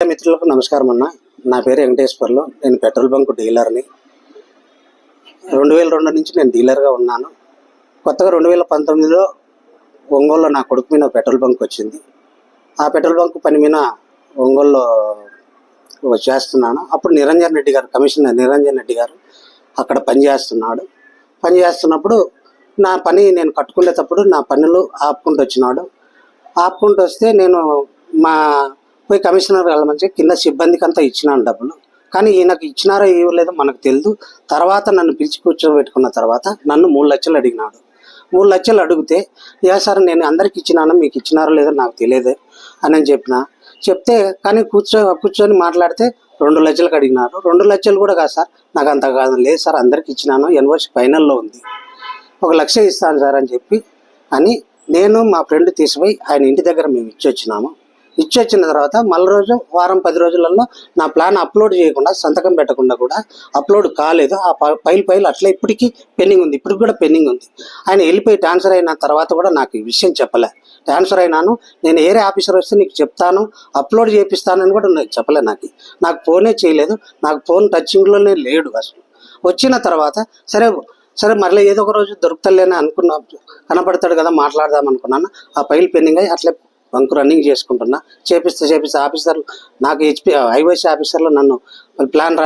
మిత్రులకు నమస్కారం అన్న. నా పేరు వెంకటేశ్వర్లు. నేను పెట్రోల్ బంక్ డీలర్ని. 2002 నుంచి నేను డీలర్గా ఉన్నాను. కొత్తగా 2019లో ఒంగోలులో నా కొడుకు మీద పెట్రోల్ బంక్ వచ్చింది. ఆ పెట్రోల్ బంక్ పని మీద ఒంగోలులో చేస్తున్నాను. అప్పుడు నిరంజన్ రెడ్డి గారు, కమిషనర్ నిరంజన్ రెడ్డి గారు అక్కడ పనిచేస్తున్నప్పుడు నా పని నేను కట్టుకునేటప్పుడు నా పనులు ఆపుకుంటూ వచ్చినాడు. ఆపుకుంటూ వస్తే నేను పోయి కమిషనర్ వాళ్ళ మంచి కింద సిబ్బందికి అంతా ఇచ్చినాను డబ్బులు. కానీ ఈయనకు ఇచ్చినారో ఇవ్వలేదో మనకు తెలియదు. తర్వాత నన్ను పిలిచి కూర్చోబెట్టుకున్న తర్వాత నన్ను 3 లక్షలు అడిగినాడు. 3 లక్షలు అడిగితే సార్ నేను అందరికి ఇచ్చినాను, మీకు ఇచ్చినారో లేదో నాకు తెలియదు అని చెప్తే కానీ కూర్చొని మాట్లాడితే 2 లక్షలకు అడిగినారు. 2 లక్షలు కూడా కాదు సార్, నాకు అంత కాదు, లేదు సార్ అందరికి ఇచ్చినాను, ఎన్ఓసి ఫైనల్లో ఉంది, 1 లక్ష ఇస్తాను సార్ అని నేను మా ఫ్రెండ్ తీసుకుపోయి ఆయన ఇంటి దగ్గర మేము ఇచ్చొచ్చిన తర్వాత మళ్ళీ రోజు వారం 10 రోజులలో నా ప్లాన్ అప్లోడ్ చేయకుండా, సంతకం పెట్టకుండా కూడా అప్లోడ్ కాలేదు. ఆ ఫైల్ అట్లా ఇప్పటికీ పెండింగ్ ఉంది. ఇప్పటికి కూడా పెండింగ్ ఉంది. ఆయన వెళ్ళిపోయి ట్రాన్స్ఫర్ అయిన తర్వాత కూడా నాకు ఈ విషయం చెప్పలే. ట్రాన్స్ఫర్ అయినాను, నేను ఏరే ఆఫీసర్ వస్తే నీకు చెప్తాను, అప్లోడ్ చేపిస్తానని కూడా చెప్పలే. నాకు ఫోనే చేయలేదు. నాకు ఫోన్ టచింగ్లోనే లేడు అసలు. వచ్చిన తర్వాత సరే మరలా ఏదో ఒక రోజు దొరుకుతలేని కనపడతాడు కదా, మాట్లాడదాం అనుకున్నాను. ఆ ఫైల్ పెండింగ్ అయ్యి అట్లే బంక్ రన్నింగ్ చేసుకుంటున్నా. చేపిస్తే ఆఫీసర్లు నాకు ఐఓసి ఆఫీసర్లు నన్ను ప్లాన్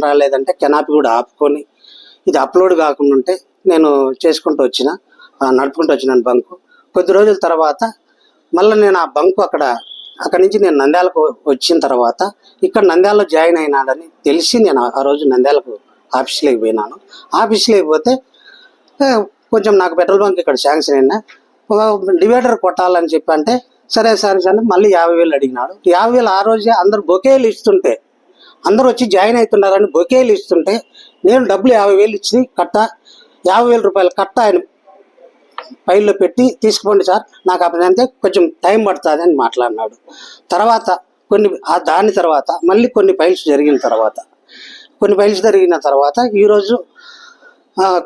రాలేదంటే కెనాపీ కూడా ఆపుకొని ఇది అప్లోడ్ కాకుండా ఉంటే నేను నడుపుకుంటూ వచ్చినాను బంకు. కొద్ది రోజుల తర్వాత మళ్ళీ నేను ఆ బంకు అక్కడి నుంచి నేను నంద్యాలకు వచ్చిన తర్వాత ఇక్కడ నంద్యాలలో జాయిన్ అయినాడని తెలిసి నేను ఆ రోజు నంద్యాలకు ఆఫీస్లోకి పోయినాను. ఆఫీస్లోకి పోతే కొంచెం నాకు పెట్రోల్ బంక్ ఇక్కడ శాంక్షన్ అయినా డివైడర్ కొట్టాలని అంటే సరే మళ్ళీ 50,000 అడిగినాడు. 50,000 ఆ రోజే అందరు బొకేలు ఇస్తుంటే, అందరూ వచ్చి జాయిన్ అవుతున్నారని బొకేలు ఇస్తుంటే నేను డబ్బులు 50,000 ఇచ్చి 50,000 రూపాయలు ఆయన ఫైల్లో పెట్టి తీసుకుపోండి సార్, నాకు అప్పుడంటే కొంచెం టైం పడుతుంది అని మాట్లాడినాడు. దాని తర్వాత మళ్ళీ కొన్ని ఫైల్స్ జరిగిన తర్వాత ఈరోజు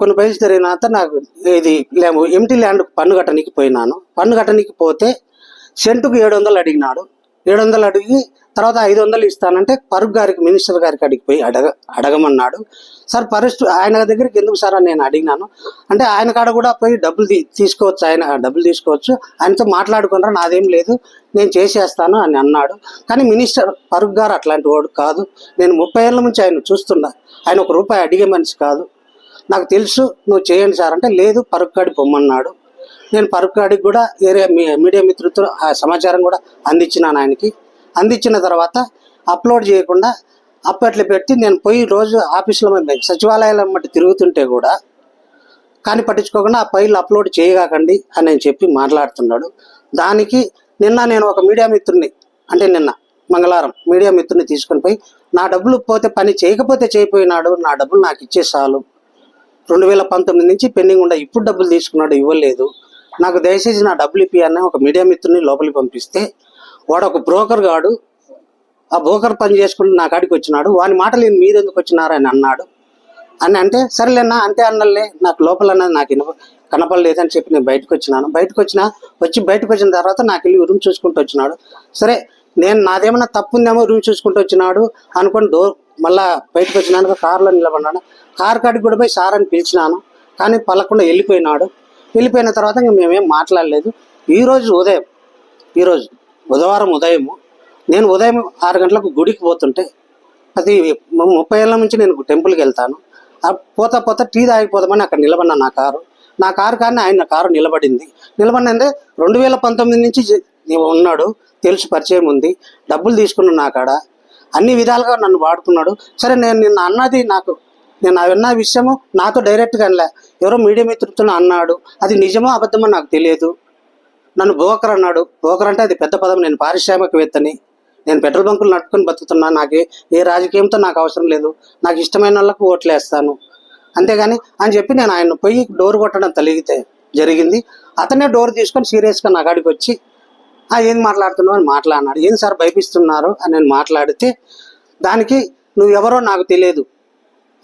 కొన్ని ఫైల్స్ జరిగిన తర్వాత నాకు ఇది ఎంటీ ల్యాండ్ పన్ను కట్టడానికి పోయినాను. పన్ను కట్టడానికి పోతే సెంటుకు 700 అడిగినాడు. 700 అడిగి తర్వాత 500 ఇస్తానంటే పరుగ్ గారికి, మినిస్టర్ గారికి అడిగిపోయి అడగమన్నాడు. సార్ ఆయన దగ్గరికి ఎందుకు సార్ అని నేను అడిగినాను. అంటే ఆయన కాడ కూడా పోయి డబ్బులు తీసుకోవచ్చు, ఆయనతో మాట్లాడుకున్నారా, నాదేం లేదు నేను చేసేస్తాను అని అన్నాడు. కానీ మినిస్టర్ పరుగ్ గారు అట్లాంటి వాడు కాదు. నేను 30 ఏళ్ళ నుంచి ఆయన చూస్తున్నా. ఆయన 1 రూపాయి అడిగే మనిషి కాదు. నాకు తెలుసు, నువ్వు చేయండి సార్ అంటే లేదు పరుగ్ కాడికి పొమ్మన్నాడు. నేను పరుగ్ కాడికి కూడా మీడియా మిత్రులతో ఆ సమాచారం కూడా అందించినాను ఆయనకి. అందించిన తర్వాత అప్లోడ్ చేయకుండా అప్పట్లో పెట్టి నేను పోయి రోజు ఆఫీసులో సచివాలయాల మట్టి తిరుగుతుంటే కూడా కానీ పట్టించుకోకుండా ఆ ఫైల్ అప్లోడ్ చేయకండి అని నేను చెప్పి మాట్లాడుతున్నాడు. దానికి నేను ఒక మీడియా మిత్రుని నిన్న మంగళవారం మీడియా మిత్రుని తీసుకొని పోయి నా డబ్బులు పోతే పని చేయకపోతే చేయపోయినాడు, నా డబ్బులు నాకు ఇచ్చేసాలు, 2019 నుంచి పెండింగ్ ఉండే, ఇప్పుడు డబ్బులు తీసుకున్నాడు, ఇవ్వలేదు, నాకు దయచేసి నా డబ్బులు ఇప్పియన్న ఒక మీడియా మిత్రుని లోపలికి పంపిస్తే వాడు ఒక బ్రోకర్ గాడు, ఆ బ్రోకర్ పని చేసుకుంటూ నా కాడికి వచ్చినాడు. వాని మాటలు మీరెందుకు వచ్చినారు అని అన్నాడు. అంటే సరేలేనా అంటే అన్నలే, నాకు లోపల నాకు కనపడలేదని చెప్పి నేను బయటకు వచ్చిన తర్వాత నాకు వెళ్ళి రూమ్ చూసుకుంటూ వచ్చినాడు. సరే నాదేమన్నా తప్పు ఉందేమో రూమ్ చూసుకుంటూ వచ్చినాడు అనుకొని మళ్ళా బయటకు వచ్చినాను. కారులో నిలబడినాడు. కారు కాడికి కూడా పోయి సార్ అని పిలిచినాను, కానీ పలకుండా వెళ్ళిపోయిన తర్వాత ఇంకా మేమేం మాట్లాడలేదు. ఈరోజు బుధవారం ఉదయము నేను ఉదయం 6 గంటలకు గుడికి పోతుంటే, అది 30 ఏళ్ళ నుంచి నేను టెంపుల్కి వెళ్తాను. పోతా టీ తాగిపోదామని అక్కడ నిలబడినా నా కారు కానీ ఆయన కారు నిలబడిందంటే 2019 నుంచి ఉన్నాడు, తెలుసు, పరిచయం ఉంది, డబ్బులు తీసుకున్నాను నా కాడ, అన్ని విధాలుగా నన్ను వాడుకున్నాడు. సరే నేను అన్న విషయము నాతో డైరెక్ట్గా అనలే, ఎవరో మీడియా మిత్రుతో అన్నాడు. అది నిజమో అబద్ధమో నాకు తెలియదు. నన్ను బ్రోకర్ అన్నాడు. బ్రోకర్ అంటే అది పెద్ద పదం. నేను పారిశ్రామికవేత్తని, నేను పెట్రోల్ బంకులు నడుపుకొని బతుకుతున్నా. నాకు ఏ రాజకీయంతో నాకు అవసరం లేదు, నాకు ఇష్టమైన వాళ్ళకు ఓట్లు వేస్తాను అంతేగాని అని చెప్పి నేను ఆయన పోయి డోర్ కొట్టడం జరిగింది. అతనే డోర్ తీసుకొని సీరియస్గా నా కాడికి వచ్చి ఏం మాట్లాడుతున్నావు అని మాట్లాడినాడు. ఏం సార్ భయపిస్తున్నారు అని నేను మాట్లాడితే దానికి నువ్వు ఎవరో నాకు తెలియదు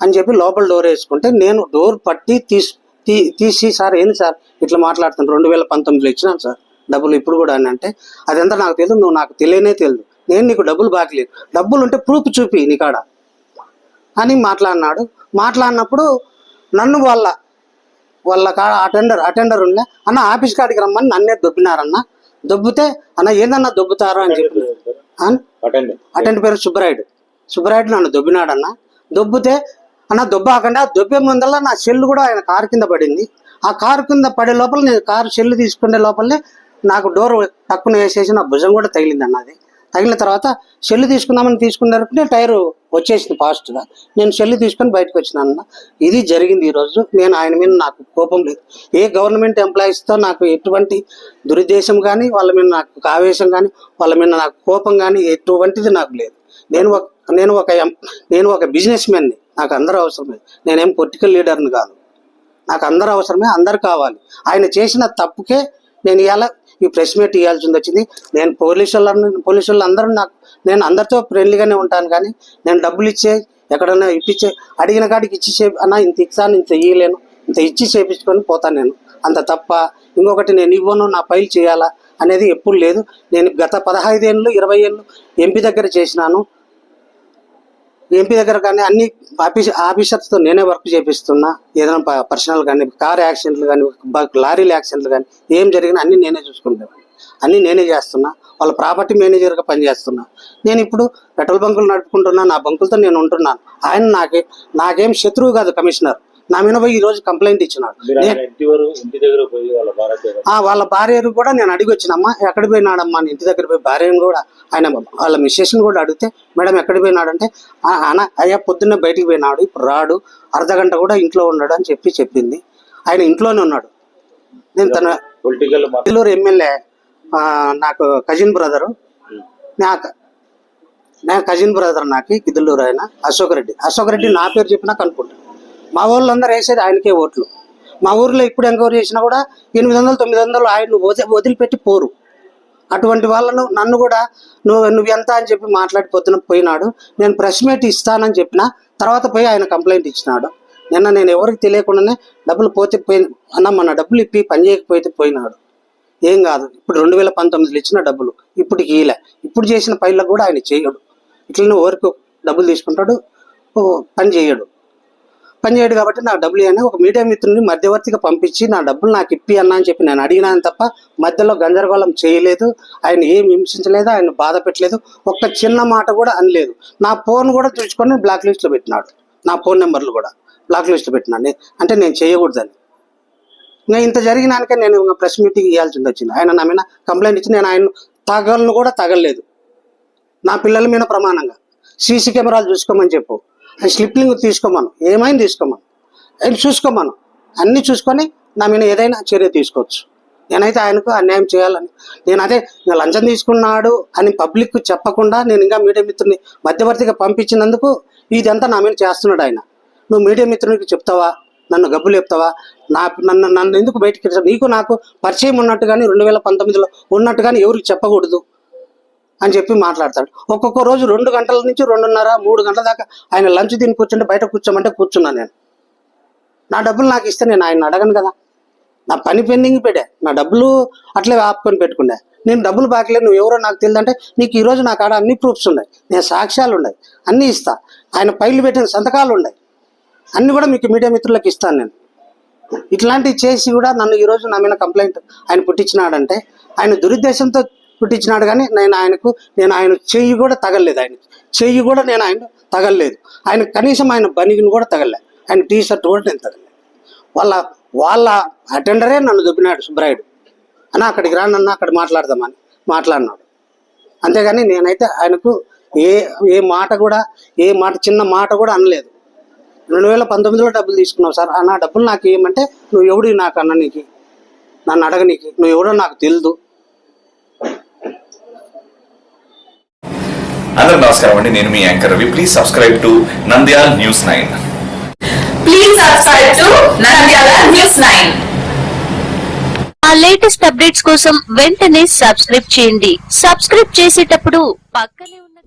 అని చెప్పి లోపల డోర్ వేసుకుంటే నేను డోర్ పట్టి తీసి సార్ ఏంది సార్ ఇట్లా మాట్లాడుతున్నాను, 2019లో ఇచ్చినాను సార్ డబ్బులు ఇప్పుడు కూడా అని అంటే అదంతా నాకు తెలియదు, నువ్వు నాకు తెలియదు, నేను నీకు డబ్బులు బాకలేదు, డబ్బులు ఉంటే ప్రూఫ్ చూపి నీకాడ అని మాట్లాడినాడు. మాట్లాడినప్పుడు నన్ను వాళ్ళ కాడ అటెండర్ ఉండే అన్న ఆఫీస్ కాడికి రమ్మని నన్నే దొబ్బినారన్న. దొబ్బితే అన్న ఏందన్నా దొబ్బుతారు అని చెప్పి అటెండర్ పేరు సుబ్బరాయుడు నన్ను దొబ్బినాడన్న. దొబ్బితే అన్న దొబ్బాకండి, ఆ దొబ్బే ముందల్లా నా సెల్లు కూడా ఆయన కారు కింద పడింది. ఆ కారు కింద పడే లోపల నేను కారు సెల్లు తీసుకునే లోపలనే నాకు డోర్ టక్కున వేసేసి నా భుజం కూడా తగిలింది అన్నది. తగిలిన తర్వాత సెల్లు తీసుకుందామని తీసుకున్నప్పుడు నేను టైరు వచ్చేసింది ఫాస్ట్గా. నేను సెల్లు తీసుకొని బయటకు వచ్చినాను. ఇది జరిగింది ఈరోజు. నేను ఆయన మీద నాకు కోపం లేదు. ఏ గవర్నమెంట్ ఎంప్లాయీస్తో నాకు ఎటువంటి దురుద్దేశం కానీ, వాళ్ళ మీద నాకు ఆవేశం కానీ, వాళ్ళ మీద నాకు కోపం కానీ ఎటువంటిది నాకు లేదు. నేను ఒక బిజినెస్ మ్యాన్ని. నాకు అందరూ అవసరమే. నేనేం పొలిటికల్ లీడర్ని కాదు. నాకు అందరూ అవసరమే, అందరు కావాలి. ఆయన చేసిన తప్పుకే నేను ఇలా ఈ ప్రెస్ మీట్ ఇవ్వాల్సింది వచ్చింది. నేను పోలీసు వాళ్ళందరూ నేను అందరితో ఫ్రెండ్లీగానే ఉంటాను, కానీ నేను డబ్బులు ఇచ్చే ఎక్కడన్నా ఇప్పించే అడిగిన కాడికి ఇచ్చి అన్న ఇంత ఇచ్చాను, ఇంత ఇయ్యలేను, ఇంత ఇచ్చి చేపించుకొని పోతాను నేను. అంత తప్ప ఇంకొకటి నేను ఇవ్వను, నా ఫైల్ చేయాలా అనేది ఎప్పుడు లేదు. నేను గత 15 ఏళ్ళు 20 ఏళ్ళు ఎంపీ దగ్గర చేసినాను. ఎంపీ దగ్గర కానీ అన్ని ఆఫీసర్స్తో నేనే వర్క్ చేపిస్తున్నా. ఏదైనా పర్సనల్ కానీ, కార్ యాక్సిడెంట్లు కానీ, లారీల యాక్సిడెంట్లు కానీ ఏం జరిగినా అన్నీ నేనే చూసుకుంటాను, అన్నీ నేనే చేస్తున్నా. వాళ్ళ ప్రాపర్టీ మేనేజర్గా పనిచేస్తున్నా. నేను ఇప్పుడు పెట్రోల్ బంకులు నడుపుకుంటున్నా, నా బంకులతో నేను ఉంటున్నాను. ఆయన నాకేం శత్రువు కాదు. కమిషనర్ నా మీద పోయి ఈరోజు కంప్లైంట్ ఇచ్చినాడు. వాళ్ళ భార్యను కూడా నేను అడిగి వచ్చినమ్మా, ఎక్కడికి పోయినాడమ్మా ఇంటి దగ్గర పోయి భార్యను కూడా ఆయన వాళ్ళ మిస్సెస్ని కూడా అడిగితే మేడం ఎక్కడికి పోయినాడంటే అయ్యా పొద్దున్నే బయటికి పోయినాడు, ఇప్పుడు రాడు, అర్ధగంట కూడా ఇంట్లో ఉన్నాడు అని చెప్పింది. ఆయన ఇంట్లోనే ఉన్నాడు. నేను తన నెల్లూరు ఎమ్మెల్యే నాకు కజిన్ బ్రదరు, నా కజిన్ బ్రదర్ నాకు గిద్దలూరు ఆయన అశోక్ రెడ్డి నా పేరు చెప్పినా కనుక్కుంటాను. మా వాళ్ళందరూ వేసేది ఆయనకే ఓట్లు. మా ఊర్లో ఇప్పుడు ఎంక్వైరీ చేసినా కూడా 800-900 ఆయన వదిలిపెట్టి పోరు. అటువంటి వాళ్ళను నన్ను కూడా నువ్వు ఎంత అని చెప్పి మాట్లాడిపోతున్నా పోయినాడు. నేను ప్రెస్ మీట్ ఇస్తానని చెప్పిన తర్వాత పోయి ఆయన కంప్లైంట్ ఇచ్చినాడు. నేను ఎవరికి తెలియకుండానే డబ్బులు అన్న మన డబ్బులు ఇప్పి పని చేయకపోతే పోయినాడు. ఏం కాదు, ఇప్పుడు 2019లో ఇచ్చిన డబ్బులు ఇప్పటికి ఇలా ఇప్పుడు చేసిన పైలకు కూడా ఆయన చేయడు. ఇట్లనే ఎవరికి డబ్బులు తీసుకుంటాడు, పని చేయడు కాబట్టి నాకు డబ్బులు అని ఒక మీడియా మిత్రుని మధ్యవర్తిగా పంపించి నా డబ్బులు నాకు ఇప్పి అన్నా అని చెప్పి నేను అడిగినాను తప్ప మధ్యలో గందరగోళం చేయలేదు. ఆయన ఏం హింసించలేదు, ఆయన బాధ పెట్టలేదు, ఒక్క చిన్న మాట కూడా అనలేదు. నా ఫోన్ కూడా చూసుకొని బ్లాక్ లిస్ట్లో పెట్టినాడు, నా ఫోన్ నెంబర్లు కూడా బ్లాక్ లిస్ట్లో పెట్టినాడు. అంటే నేను చేయకూడదని. నేను ఇంత జరిగినానికే నేను ప్రెస్ మీటింగ్ ఇవ్వాల్సి వచ్చింది. ఆయన నా మీద కంప్లైంట్ ఇచ్చి నేను ఆయన తగలేదు. నా పిల్లల మీద ప్రమాణంగా సీసీ కెమెరాలు చూసుకోమని చెప్పు, స్లిప్లింగ్ తీసుకోమను, ఏమైనా తీసుకోమను, చూసుకోమను, అన్నీ చూసుకొని నా మీద ఏదైనా చర్య తీసుకోవచ్చు. నేనైతే ఆయనకు అన్యాయం చేయాలని నేను లంచం తీసుకున్నాడు అని పబ్లిక్ చెప్పకుండా నేను ఇంకా మీడియా మిత్రుని మధ్యవర్తిగా పంపించినందుకు ఇదంతా నా మీద చేస్తున్నాడు ఆయన. నువ్వు మీడియా మిత్రునికి చెప్తావా, నన్ను గబ్బులు చెప్తావా, నన్ను ఎందుకు బయటికి నీకు నాకు పరిచయం ఉన్నట్టు కానీ 2019లో ఉన్నట్టు కానీ ఎవరికి చెప్పకూడదు అని చెప్పి మాట్లాడతాడు. ఒక్కొక్క రోజు 2 గంటల నుంచి 2:30-3 గంటల దాకా ఆయన లంచ్ తిని కూర్చుంటే బయట కూర్చోమంటే కూర్చున్నా. నేను నా డబ్బులు నాకు ఇస్తే నేను ఆయన అడగను కదా. నా పని పెండింగ్ పెట్టా, నా డబ్బులు అట్లే ఆపుకొని పెట్టుకున్నా. నేను డబ్బులు బాకలేదు, నువ్వు ఎవరో నాకు తెలియదంటే నీకు ఈరోజు నా కాడ అన్ని ప్రూఫ్స్ ఉన్నాయి, నేను సాక్ష్యాలు ఉన్నాయి, అన్నీ ఇస్తా. ఆయన ఫైళ్ళు పెట్టిన సంతకాలు ఉన్నాయి, అన్నీ కూడా మీకు మీడియా మిత్రులకు ఇస్తాను నేను. ఇట్లాంటివి చేసి కూడా నన్ను ఈరోజు నా మీద కంప్లైంట్ ఆయన పుట్టించినాడంటే ఆయన దురుద్దేశంతో పుట్టించినాడు. కానీ నేను ఆయన చెయ్యి కూడా తగలలేదు, ఆయన తగలలేదు. ఆయన కనీసం ఆయన బనిగిని కూడా తగలలేదు, ఆయన టీ షర్ట్ కూడా నేను తగలలేదు. వాళ్ళ అటెండరే నన్ను దొబ్బినాడు సుబ్బరాయుడు అన్న, అక్కడికి రానన్నా అక్కడ మాట్లాడదామని మాట్లాడినాడు. అంతేగాని నేనైతే ఆయనకు ఏ మాట చిన్న మాట కూడా అనలేదు. 2019లో డబ్బులు తీసుకున్నావు సార్, నా డబ్బులు నాకు ఏమంటే నువ్వు ఎవడు నాకు అన్న, నీకు నన్ను అడగనీకి నువ్వు ఎవడో నాకు తెలియదు. అందరూ నమస్కారం అండి, నేను మీ anchor Ravi. Please subscribe to Nandyal news 9. Please subscribe to Nandyal news 9. ఆ లేటెస్ట్ అప్డేట్స్ కోసం వెంటనే సబ్స్క్రైబ్ చేయండి. సబ్స్క్రైబ్ చేసేటప్పుడు పక్కనే ఉన్న